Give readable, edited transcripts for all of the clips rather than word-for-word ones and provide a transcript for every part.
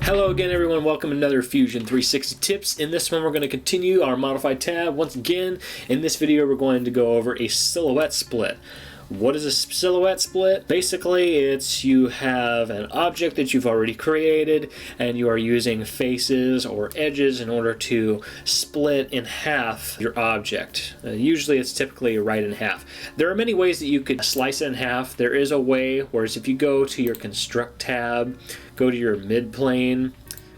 Hello again everyone, welcome to another Fusion360 tips. In this one we're going to continue our modified tab. Once again, in this video we're going to go over a silhouette split. What is a silhouette split? Basically it's you have an object that you've already created and you are using faces or edges in order to split in half your object. Usually it's typically right in half. There are many ways that you could slice it in half. There is a way, whereas if you go to your construct tab, go to your mid plane,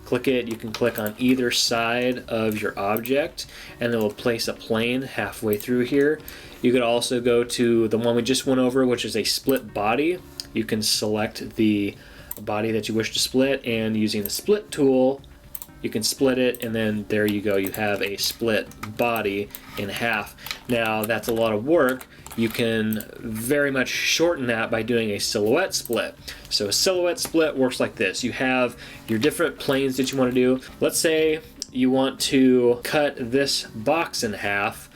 click it, you can click on either side of your object and it will place a plane halfway through here. You could also go to the one we just went over, which is a split body. You can select the body that you wish to split, and using the split tool you can split it, and then there you go, you have a split body in half. Now that's a lot of work. You can very much shorten that by doing a silhouette split. So a silhouette split works like this. You have your different planes that you want to do. Let's say you want to cut this box in half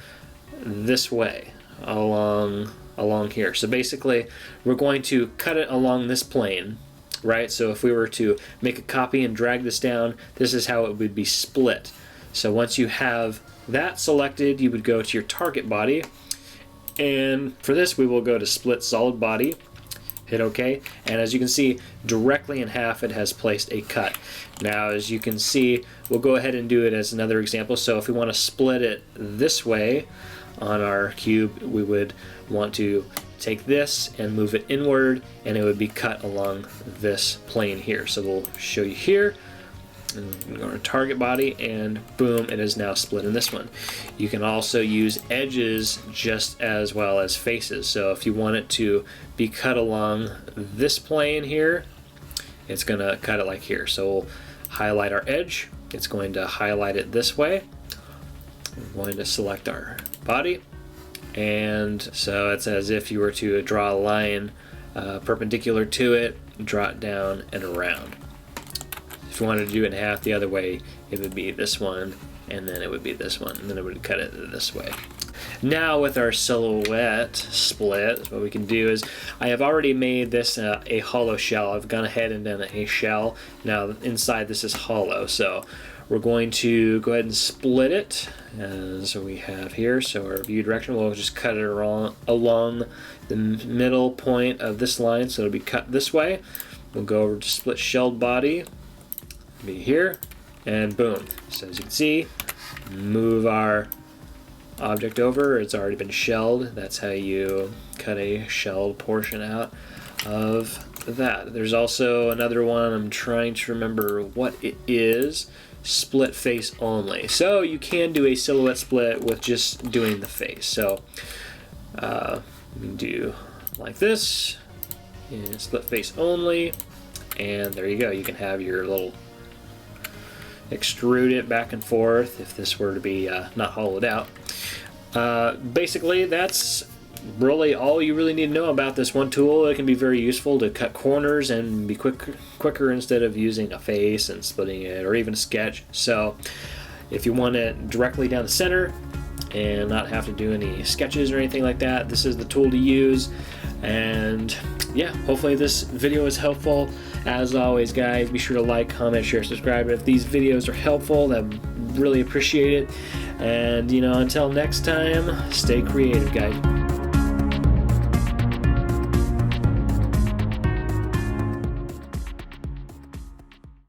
this way along here. So basically we're going to cut it along this plane, right? So if we were to make a copy and drag this down, this is how it would be split. So once you have that selected, you would go to your target body, and for this we will go to split solid body, hit OK, and as you can see, directly in half it has placed a cut. Now as you can see, we'll go ahead and do it as another example. So if we want to split it this way on our cube, we would want to take this and move it inward, and it would be cut along this plane here. So we'll show you here, and go to target body, and boom, it is now split in this one. You can also use edges just as well as faces. So if you want it to be cut along this plane here, it's going to cut it like here. So we'll highlight our edge. It's going to highlight it this way. We're going to select our body, and so it's as if you were to draw a line perpendicular to it, draw it down and around. If you wanted to do it in half the other way, it would be this one, and then it would be this one, and then it would cut it this way. Now with our silhouette split, what we can do is, I have already made this a hollow shell. I've gone ahead and done a shell. Now inside this is hollow, so we're going to go ahead and split it as we have here. So our view direction, we'll just cut it along the middle point of this line, so it'll be cut this way. We'll go over to split shelled body, be here, and boom. So as you can see, move our object over, it's already been shelled. That's how you cut a shelled portion out of that. There's also another one, I'm trying to remember what it is. Split face only. So you can do a silhouette split with just doing the face. So we can do like this, and split face only, and there you go. You can have your little extrude it back and forth if this were to be not hollowed out. Basically that's really all you really need to know about this one tool. It can be very useful to cut corners and be quicker instead of using a face and splitting it, or even a sketch. So if you want it directly down the center and not have to do any sketches or anything like that, this is the tool to use. And yeah, hopefully this video is helpful. As always guys, be sure to like, comment, share, subscribe. If these videos are helpful, I'd really appreciate it. And you know, until next time, stay creative guys.